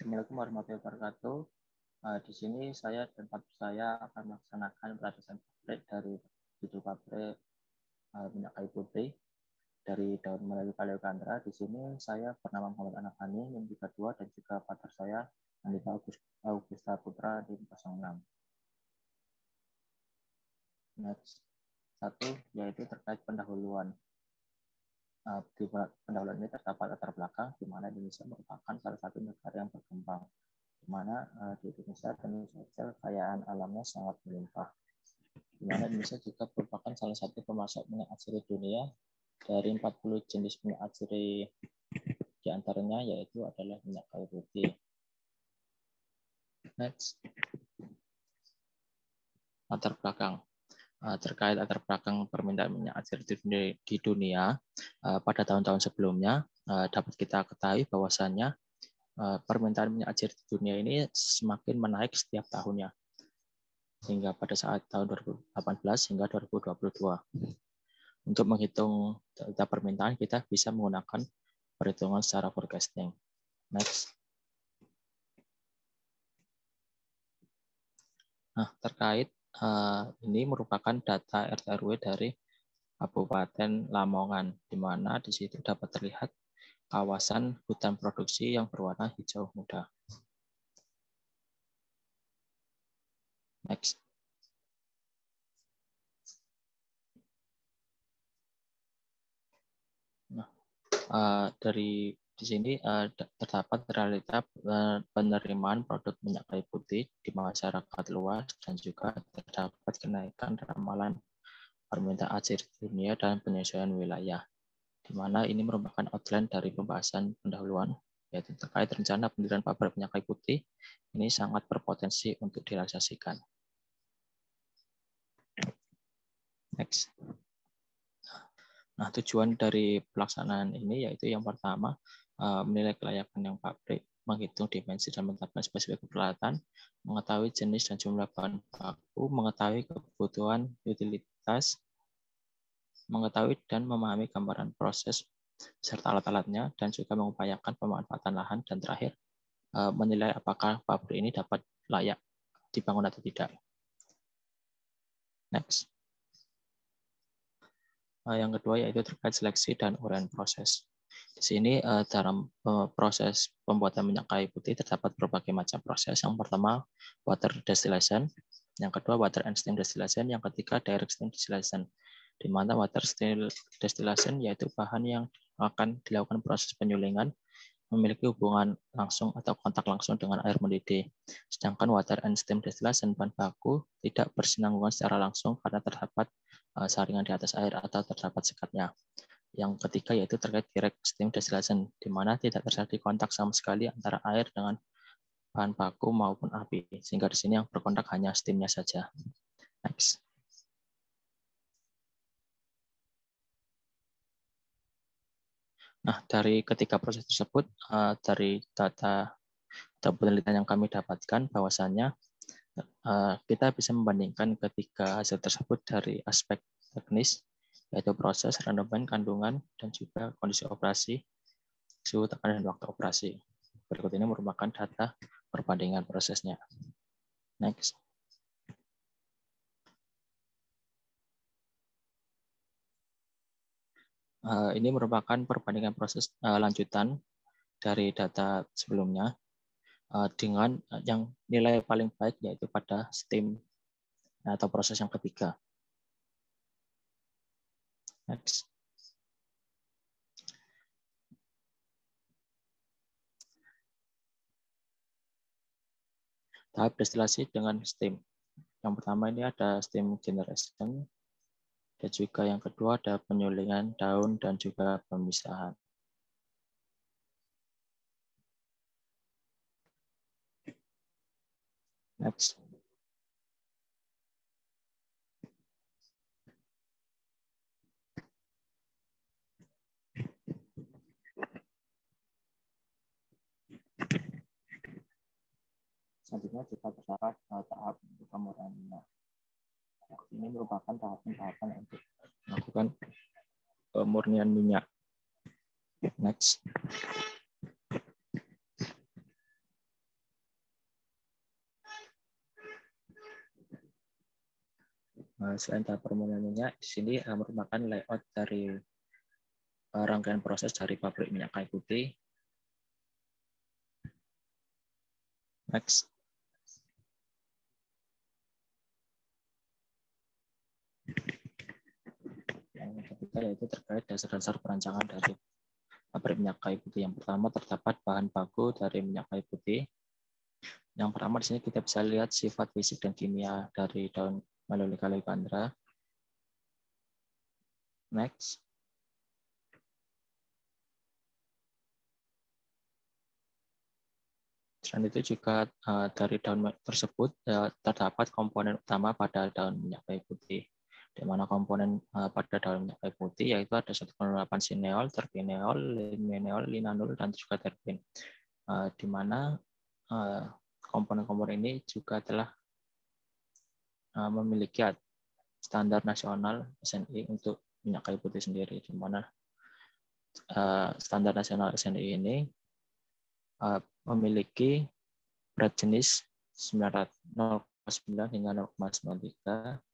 Assalamualaikum warahmatullahi wabarakatuh. Di sini saya dan partner saya akan melaksanakan pelatihan pabrik dari judul pabrik minyak kayu putih dari daun melayu Kaleokandra. Di sini saya bernama Muhammad Anafani, NIM 32, dan juga partner saya Andika Augusta Putra di 06. Next. Satu, yaitu terkait pendahuluan. Di pendahuluan ini terdapat latar belakang di mana Indonesia merupakan salah satu negara yang berkembang, di mana di Indonesia tentu saja kekayaan alamnya sangat melimpah, di mana Indonesia juga merupakan salah satu pemasok minyak atsiri dunia. Dari 40 jenis minyak atsiri di antaranya yaitu adalah minyak kayu putih. Next. Latar belakang. Terkait latar belakang permintaan minyak atsiri di dunia pada tahun-tahun sebelumnya, dapat kita ketahui bahwasannya permintaan minyak atsiri di dunia ini semakin menaik setiap tahunnya, hingga pada saat tahun 2018 hingga 2022. Untuk menghitung data permintaan, kita bisa menggunakan perhitungan secara forecasting. Next. Nah, terkait ini merupakan data RT/RW dari Kabupaten Lamongan, di mana di situ dapat terlihat kawasan hutan produksi yang berwarna hijau muda. Next. Nah, dari di sini terdapat realita penerimaan produk minyak kayu putih di masyarakat luas, dan juga terdapat kenaikan ramalan permintaan atsiri dunia dan penyesuaian wilayah, di mana ini merupakan outline dari pembahasan pendahuluan, yaitu terkait rencana pendirian pabrik minyak kayu putih. Ini sangat berpotensi untuk direalisasikan. Next. Nah, tujuan dari pelaksanaan ini yaitu yang pertama, menilai kelayakan yang pabrik, menghitung dimensi dan menetapkan spesifik peralatan, mengetahui jenis dan jumlah bahan baku, mengetahui kebutuhan utilitas, mengetahui dan memahami gambaran proses serta alat-alatnya, dan juga mengupayakan pemanfaatan lahan, dan terakhir, menilai apakah pabrik ini dapat layak dibangun atau tidak. Next. Yang kedua yaitu terkait seleksi dan uraian proses. Di sini dalam proses pembuatan minyak kayu putih terdapat berbagai macam proses. Yang pertama water distillation, yang kedua water and steam distillation, yang ketiga direct steam distillation. Di mana water distillation yaitu bahan yang akan dilakukan proses penyulingan memiliki hubungan langsung atau kontak langsung dengan air mendidih. Sedangkan water and steam distillation bahan baku tidak bersinambungan secara langsung karena terdapat saringan di atas air atau terdapat sekatnya. Yang ketiga yaitu terkait direct steam distillation, di mana tidak terjadi kontak sama sekali antara air dengan bahan baku maupun api, sehingga di sini yang berkontak hanya steamnya saja. Next. Nah, dari ketiga proses tersebut, dari data atau penelitian yang kami dapatkan, bahwasannya kita bisa membandingkan ketiga hasil tersebut dari aspek teknis, yaitu proses, rendaman, kandungan, dan juga kondisi operasi, suhu tekanan, dan waktu operasi. Berikut ini merupakan data perbandingan prosesnya. Next. Ini merupakan perbandingan proses lanjutan dari data sebelumnya dengan yang nilai paling baik yaitu pada steam atau proses yang ketiga. Next. Tahap destilasi dengan steam. Yang pertama ini ada steam generation, dan juga yang kedua ada penyulingan daun dan juga pemisahan. Next. Selanjutnya kita terdapat tahap pemurnian minyak. Ini merupakan tahapan-tahapan untuk melakukan pemurnian minyak. Next. Selain tahap permohonan minyak, di sini merupakan layout dari rangkaian proses dari pabrik minyak kayu putih. Next. Yang ketiga yaitu terkait dasar-dasar perancangan dari pabrik minyak kayu putih. Yang pertama terdapat bahan baku dari minyak kayu putih. Yang pertama di sini kita bisa lihat sifat fisik dan kimia dari daun Melaleuca leucandra. Next. Selain itu juga dari daun tersebut terdapat komponen utama pada daun minyak kayu putih. Di mana komponen pada daun minyak kayu putih yaitu ada 1,8 sineol, terpineol, limeneol, linanol, dan juga terpen. Di mana komponen-komponen ini juga telah memiliki standar nasional SNI untuk minyak kayu putih sendiri, di mana standar nasional SNI ini memiliki berat jenis 0,9 hingga 0,93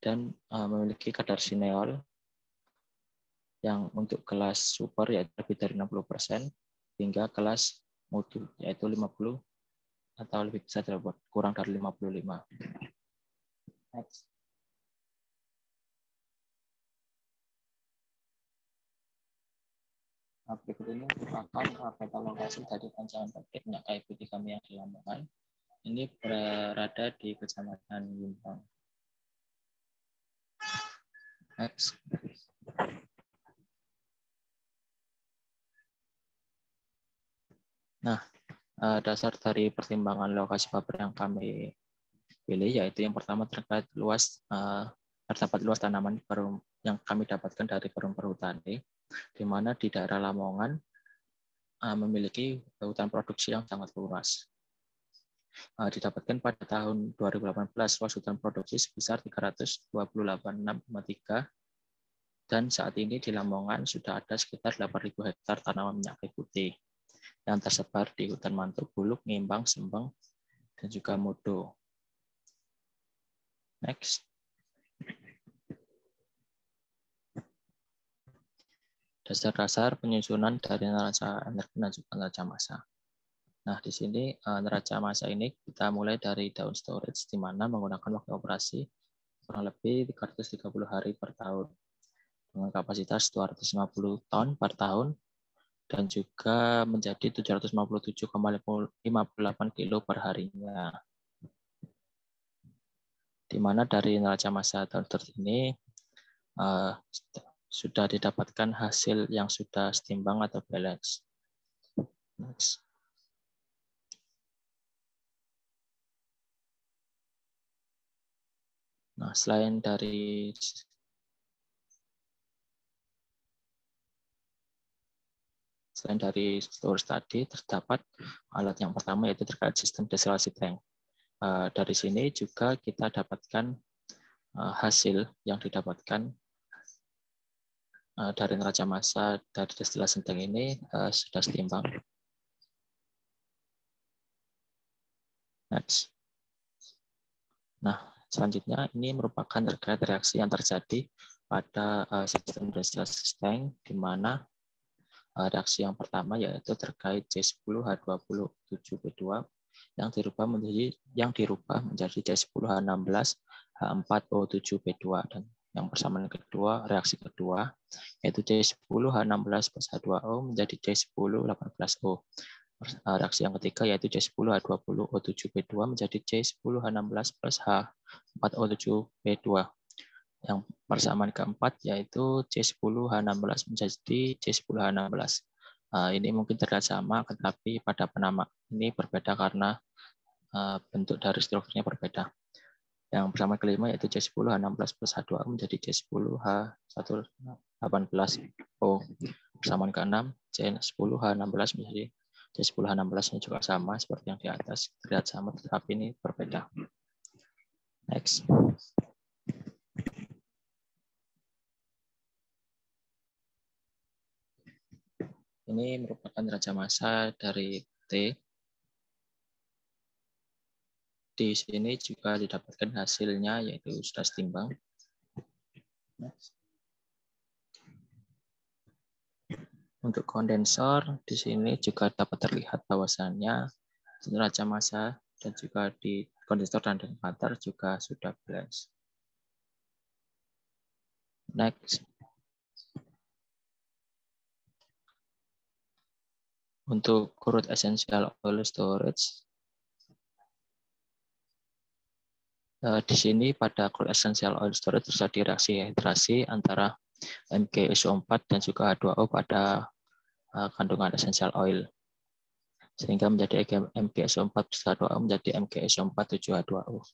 dan memiliki kadar sineol yang untuk kelas super yaitu lebih dari 60% hingga kelas mutu yaitu 50 atau lebih bisa kurang dari 55. Next. Berikut ini merupakan katalogasi dari rancangan pabrik minyak kayu putih kami yang di Lamongan. Ini berada di Kecamatan Wimpang. Next. Nah, dasar dari pertimbangan lokasi pabrik yang kami pilih yaitu yang pertama terkait terdapat luas tanaman yang kami dapatkan dari perum perhutani, di mana di daerah Lamongan memiliki hutan produksi yang sangat luas. Didapatkan pada tahun 2018 luas hutan produksi sebesar 328,6,3 dan saat ini di Lamongan sudah ada sekitar 8.000 hektar tanaman minyak kayu putih yang tersebar di hutan mangrove, buluk, ngimbang, sembeng, dan juga mudo. Next. Dasar-dasar penyusunan dari neraca energi dan juga neraca massa. Nah, di sini neraca massa ini kita mulai dari daun storage, di mana menggunakan waktu operasi kurang lebih 330 hari per tahun dengan kapasitas 250 ton per tahun dan juga menjadi 757,58 kilo per harinya. Di mana dari neraca massa tahun ini sudah didapatkan hasil yang sudah setimbang atau balance. Next. Nah, selain dari storage tadi, terdapat alat yang pertama yaitu terkait sistem destilasi tank. Dari sini juga kita dapatkan hasil yang didapatkan dari neraca massa dari destilasi tank ini sudah setimbang. Next. Nah, selanjutnya ini merupakan terkait reaksi yang terjadi pada sistem destilasi tank, di mana reaksi yang pertama yaitu terkait C10H20O7B2 yang dirubah menjadi C10H16H4O7B2 dan yang persamaan kedua, reaksi kedua yaitu C10H16 plus H2O menjadi C10H18O. Reaksi yang ketiga yaitu C10H20O7B2 menjadi C10H16 plus H4O7B2. Yang persamaan keempat yaitu C10H16 menjadi C10H16. Ini mungkin terlihat sama, tetapi pada penama ini berbeda karena bentuk dari strukturnya berbeda. Yang persamaan kelima yaitu C10H16 plus H2O menjadi C10H18O. Persamaan keenam C10H16 menjadi C10H16 ini juga sama seperti yang di atas, terlihat sama tetapi ini berbeda. Next. Ini merupakan neraca massa dari T, di sini juga didapatkan hasilnya, yaitu sudah setimbang. Next. Untuk kondensor, di sini juga dapat terlihat bahwasannya neraca massa dan juga di kondensor dan dekanter juga sudah balance. Next. Untuk crude essential oil storage, di sini pada crude essential oil storage terjadi reaksi hidrasi antara MgSO4 dan juga H2O pada kandungan essential oil, sehingga menjadi MgSO4 plus H2O menjadi MgSO4 7H2O.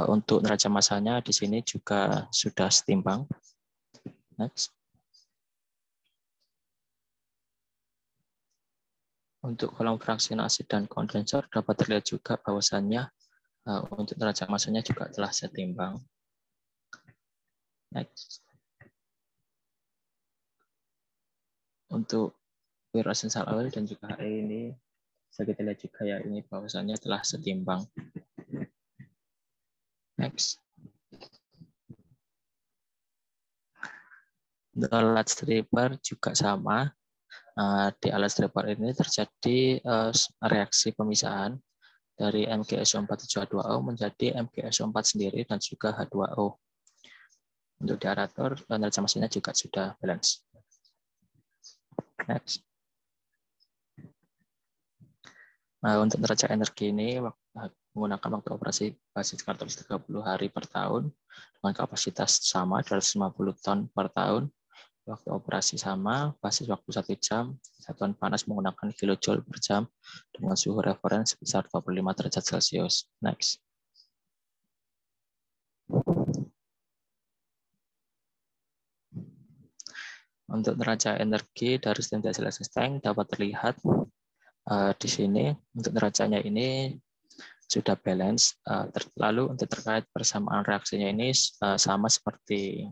Untuk neraca massanya di sini juga sudah setimbang. Next. Untuk kolom fraksionasi dan kondensor dapat terlihat juga bahwasannya untuk neraca massanya juga telah setimbang. Next. Untuk pure essential oil dan juga HE ini bisa kita lihat juga ya ini bahwasannya telah setimbang. Next. Untuk alat stripper juga sama. Di alat stripper ini terjadi reaksi pemisahan dari MgSO4 7H2O menjadi MgSO4 sendiri dan juga H2O. Untuk di aerator, neraca massanya juga sudah balance. Next. Untuk neraca energi ini menggunakan waktu operasi basis Cartolus 30 hari per tahun dengan kapasitas sama 250 ton per tahun. Waktu operasi sama, basis waktu 1 jam, satuan panas menggunakan kilojoule per jam dengan suhu referensi sebesar 25 derajat Celcius. Next. Untuk neraca energi dari sistem dialysis tank dapat terlihat di sini. Untuk neracanya ini sudah balance. Lalu untuk terkait persamaan reaksinya ini sama seperti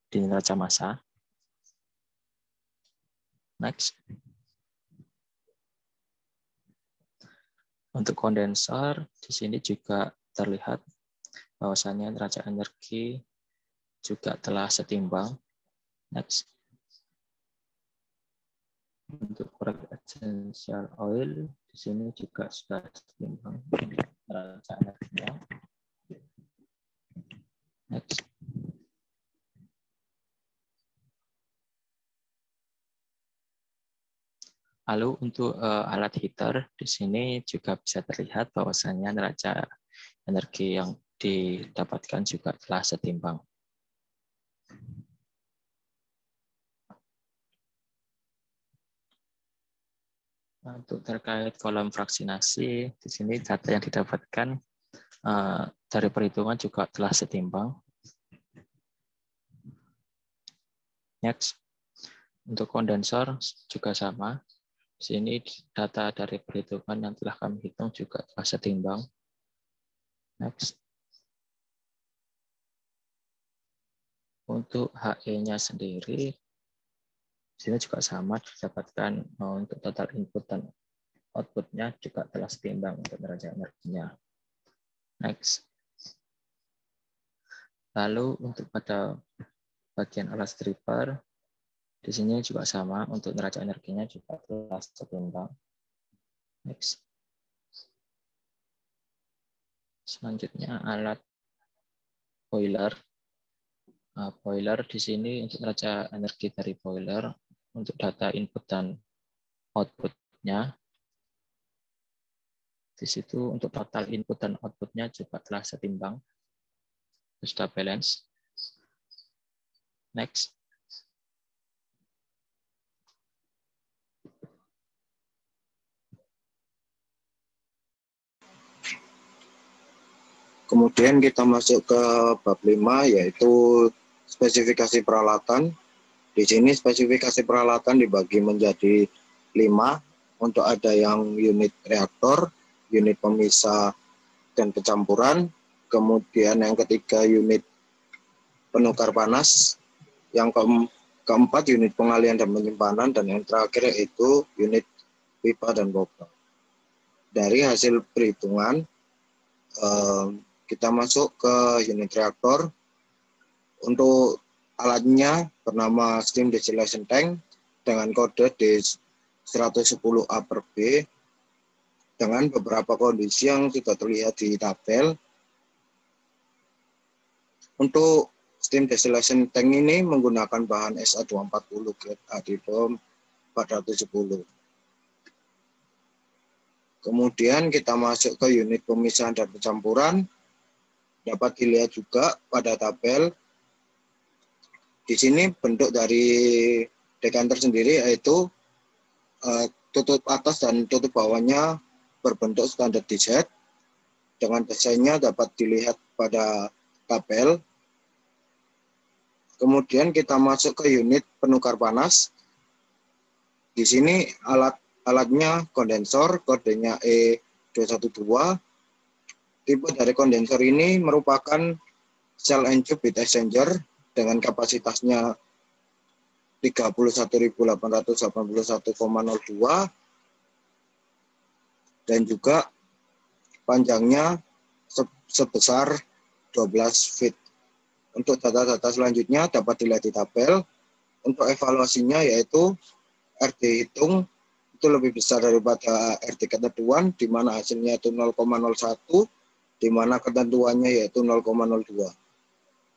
di neraca massa. Next. Untuk kondensor, di sini juga terlihat bahwasannya neraca energi juga telah setimbang. Next. Untuk crude essential oil, di sini juga sudah setimbang neraca energinya. Next. Lalu untuk alat heater, di sini juga bisa terlihat bahwasannya neraca energi yang didapatkan juga telah setimbang. Untuk terkait kolom fraksinasi, di sini data yang didapatkan dari perhitungan juga telah setimbang. Next. Untuk kondensor juga sama. Di sini data dari perhitungan yang telah kami hitung juga telah setimbang. Next. Untuk HE-nya sendiri, di sini juga sama didapatkan untuk total input dan output-nya juga telah setimbang untuk neraca energinya. Next. Lalu untuk pada bagian alat stripper, di sini juga sama untuk neraca energinya juga telah setimbang. Next. Selanjutnya alat boiler. Boiler di sini untuk neraca energi dari boiler untuk data input dan output-nya. Di situ untuk total input dan output-nya juga telah setimbang. Sudah balance. Next. Kemudian kita masuk ke bab 5, yaitu spesifikasi peralatan. Di sini spesifikasi peralatan dibagi menjadi 5. Untuk ada yang unit reaktor, unit pemisah dan pencampuran. Kemudian yang ketiga unit penukar panas. Yang keempat unit pengalian dan penyimpanan. Dan yang terakhir yaitu unit pipa dan pompa. Dari hasil perhitungan, kita masuk ke unit reaktor. Untuk alatnya bernama Steam Distillation Tank dengan kode D110A/B dengan beberapa kondisi yang sudah terlihat di tabel. Untuk Steam Distillation Tank ini menggunakan bahan SA240 grade Adibom 410. Kemudian kita masuk ke unit pemisahan dan pencampuran. Dapat dilihat juga pada tabel. Di sini bentuk dari dekanter sendiri yaitu tutup atas dan tutup bawahnya berbentuk standar DZ. Dengan desainnya dapat dilihat pada tabel. Kemudian kita masuk ke unit penukar panas. Di sini alatnya kondensor, kodenya E212. Tipe dari kondensor ini merupakan cell and tube heat exchanger dengan kapasitasnya 31.881,02 dan juga panjangnya sebesar 12 feet. Untuk data-data selanjutnya dapat dilihat di tabel. Untuk evaluasinya yaitu RD hitung itu lebih besar daripada RD ketentuan, di mana hasilnya itu 0,01, di mana ketentuannya yaitu 0,02.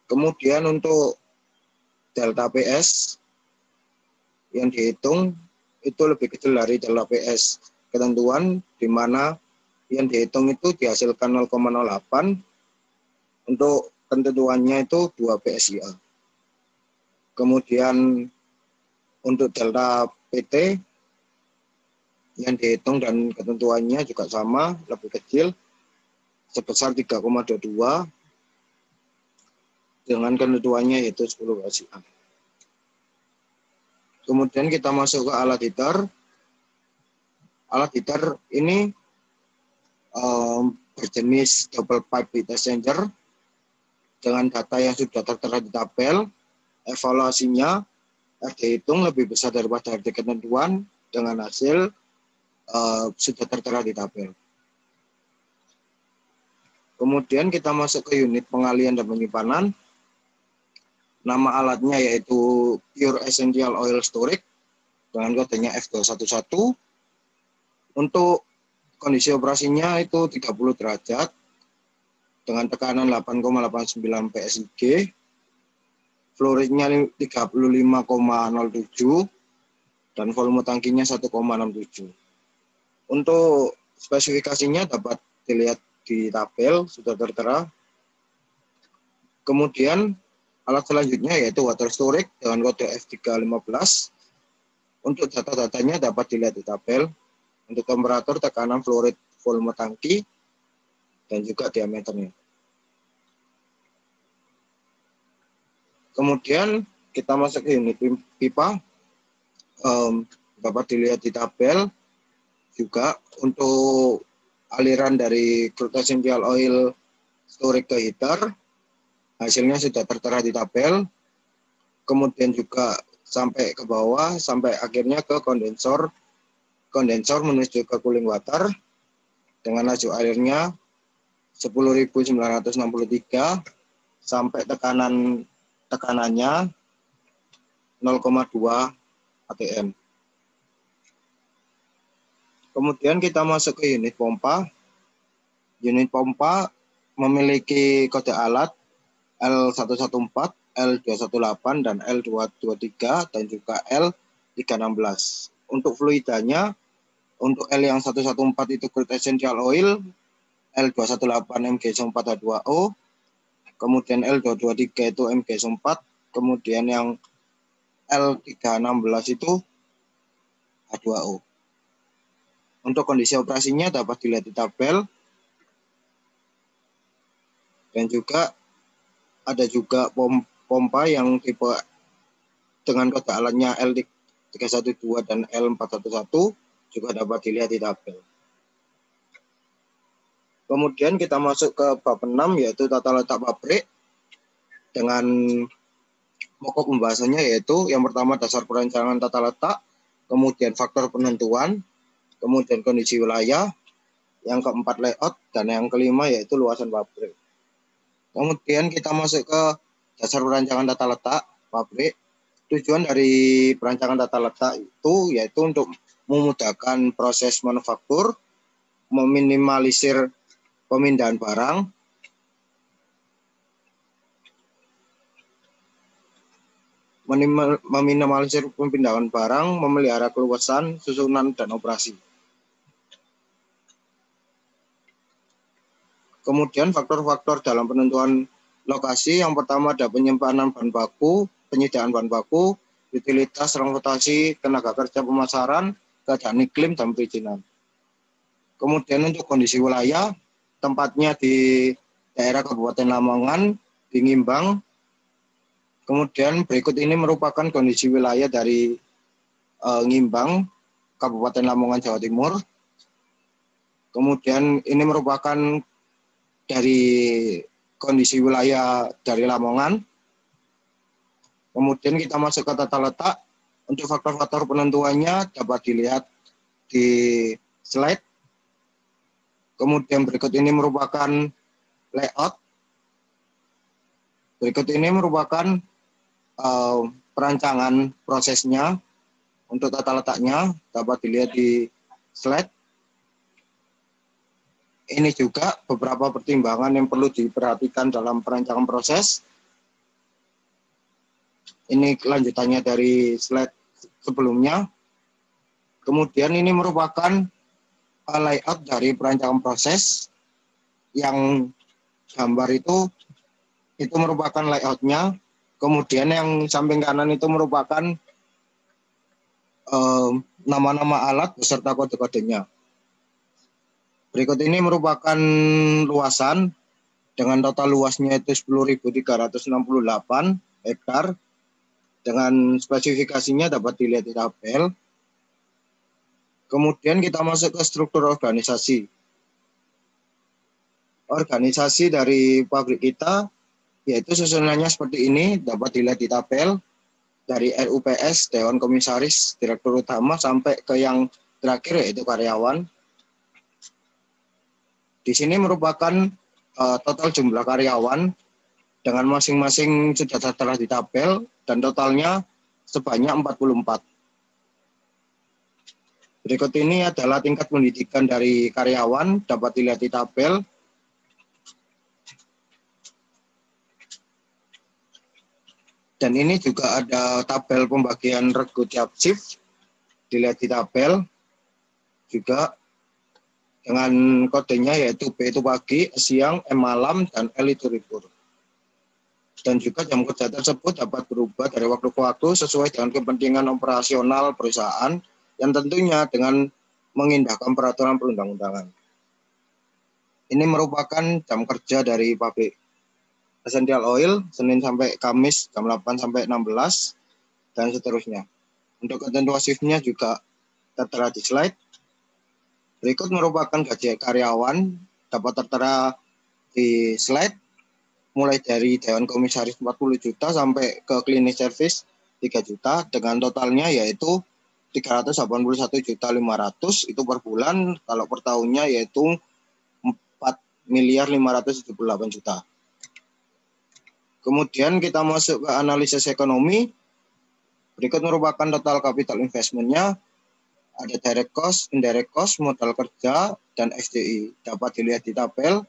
Kemudian untuk delta PS yang dihitung itu lebih kecil dari delta PS ketentuan, di mana yang dihitung itu dihasilkan 0,08, untuk ketentuannya itu 2 PSIA. Kemudian untuk delta PT yang dihitung dan ketentuannya juga sama, lebih kecil, sebesar 3,22 dengan ketentuannya yaitu 10 PSIA. Kemudian kita masuk ke alat heater. Alat heater ini berjenis double pipe heat exchanger dengan data yang sudah tertera di tabel. Evaluasinya RD hitung lebih besar daripada RD ketentuan dengan hasil sudah tertera di tabel. Kemudian kita masuk ke unit pengalian dan penyimpanan. Nama alatnya yaitu Pure Essential Oil Storage dengan kodenya F211. Untuk kondisi operasinya itu 30 derajat dengan tekanan 8,89 PSIG. Flow rate-nya 35,07 dan volume tangkinya 1,67. Untuk spesifikasinya dapat dilihat di tabel, sudah tertera. Kemudian alat selanjutnya yaitu water storage dengan kode F315. Untuk data-datanya dapat dilihat di tabel. Untuk temperatur, tekanan, flow rate, volume tangki, dan juga diameternya. Kemudian kita masuk ke unit pipa. Dapat dilihat di tabel juga untuk aliran dari crude essential oil storage ke heater. Hasilnya sudah tertera di tabel. Kemudian juga sampai ke bawah, sampai akhirnya ke kondensor. Kondensor menuju ke cooling water dengan laju airnya 10.963 sampai tekanannya 0,2 atm. Kemudian kita masuk ke unit pompa. Unit pompa memiliki kode alat L114, L218, dan L223, dan juga L316. Untuk fluidanya, untuk L yang 114 itu crude essential oil, L218 MgS4H2O, kemudian L223 itu MgS4, kemudian yang L316 itu H2O. Untuk kondisi operasinya dapat dilihat di tabel. Dan juga ada juga pompa yang tipe dengan kode alatnya L312 dan L411 juga dapat dilihat di tabel. Kemudian kita masuk ke bab 6 yaitu tata letak pabrik dengan pokok pembahasannya yaitu yang pertama dasar perencanaan tata letak, kemudian faktor penentuan, kemudian kondisi wilayah, yang keempat layout, dan yang kelima yaitu luasan pabrik. Kemudian kita masuk ke dasar perancangan tata letak pabrik. Tujuan dari perancangan tata letak itu yaitu untuk memudahkan proses manufaktur, meminimalisir pemindahan barang, memelihara keluasan, susunan, dan operasi. Kemudian faktor-faktor dalam penentuan lokasi, yang pertama ada penyimpanan bahan baku, penyediaan bahan baku, utilitas, transportasi, tenaga kerja, pemasaran, keadaan iklim, dan perizinan. Kemudian untuk kondisi wilayah, tempatnya di daerah Kabupaten Lamongan, di Ngimbang. Kemudian berikut ini merupakan kondisi wilayah dari Ngimbang, Kabupaten Lamongan, Jawa Timur. Kemudian ini merupakan dari kondisi wilayah dari Lamongan. Kemudian kita masuk ke tata letak. Untuk faktor-faktor penentuannya dapat dilihat di slide. Kemudian berikut ini merupakan layout. Berikut ini merupakan perancangan prosesnya untuk tata letaknya, dapat dilihat di slide. Ini juga beberapa pertimbangan yang perlu diperhatikan dalam perancangan proses. Ini kelanjutannya dari slide sebelumnya. Kemudian ini merupakan layout dari perancangan proses. Yang gambar itu merupakan layoutnya. Kemudian yang samping kanan itu merupakan nama-nama alat beserta kode-kodenya. Berikut ini merupakan luasan dengan total luasnya itu 10.368 hektar. Dengan spesifikasinya dapat dilihat di tabel. Kemudian kita masuk ke struktur organisasi. Organisasi dari pabrik kita yaitu susunannya seperti ini, dapat dilihat di tabel. Dari RUPS, Dewan Komisaris, Direktur Utama, sampai ke yang terakhir yaitu karyawan. Di sini merupakan total jumlah karyawan dengan masing-masing sudah tertera di tabel dan totalnya sebanyak 44. Berikut ini adalah tingkat pendidikan dari karyawan, dapat dilihat di tabel. Dan ini juga ada tabel pembagian regu tiap shift, dilihat di tabel juga dengan kodenya yaitu B itu pagi, siang, M malam, dan L itu libur. Dan juga jam kerja tersebut dapat berubah dari waktu ke waktu sesuai dengan kepentingan operasional perusahaan yang tentunya dengan mengindahkan peraturan perundang-undangan. Ini merupakan jam kerja dari pabrik Essential Oil, Senin sampai Kamis jam 8 sampai 16, dan seterusnya. Untuk ketentuan shift-nya juga tertera di slide. Berikut merupakan gaji karyawan, dapat tertera di slide, mulai dari Dewan Komisaris 40 juta sampai ke Klinik Service 3 juta, dengan totalnya yaitu 381.500.000 itu per bulan, kalau per tahunnya yaitu 4.578.000.000. Kemudian kita masuk ke analisis ekonomi. Berikut merupakan total capital investment-nya. Ada direct cost, indirect cost, modal kerja, dan SDI. Dapat dilihat di tabel.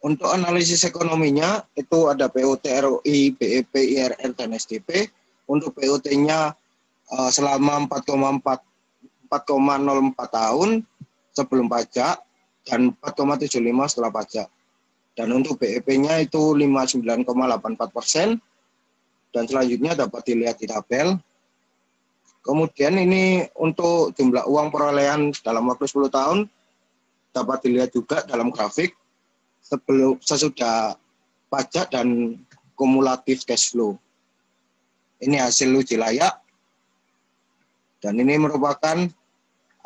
Untuk analisis ekonominya, itu ada PUT, ROI, BEP, IRR, dan SDP. Untuk PUT-nya selama 4,04 tahun sebelum pajak dan 4,75 setelah pajak. Dan untuk BEP-nya itu 59,84%. Dan selanjutnya dapat dilihat di tabel. Kemudian ini untuk jumlah uang perolehan dalam waktu 10 tahun dapat dilihat juga dalam grafik sesudah pajak dan kumulatif cash flow. Ini hasil uji layak. Dan ini merupakan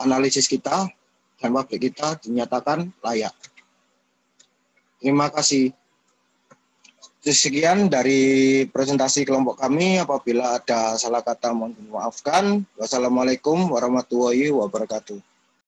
analisis kita dan pabrik kita dinyatakan layak. Terima kasih. Sekian dari presentasi kelompok kami. Apabila ada salah kata mohon dimaafkan. Wassalamualaikum warahmatullahi wabarakatuh.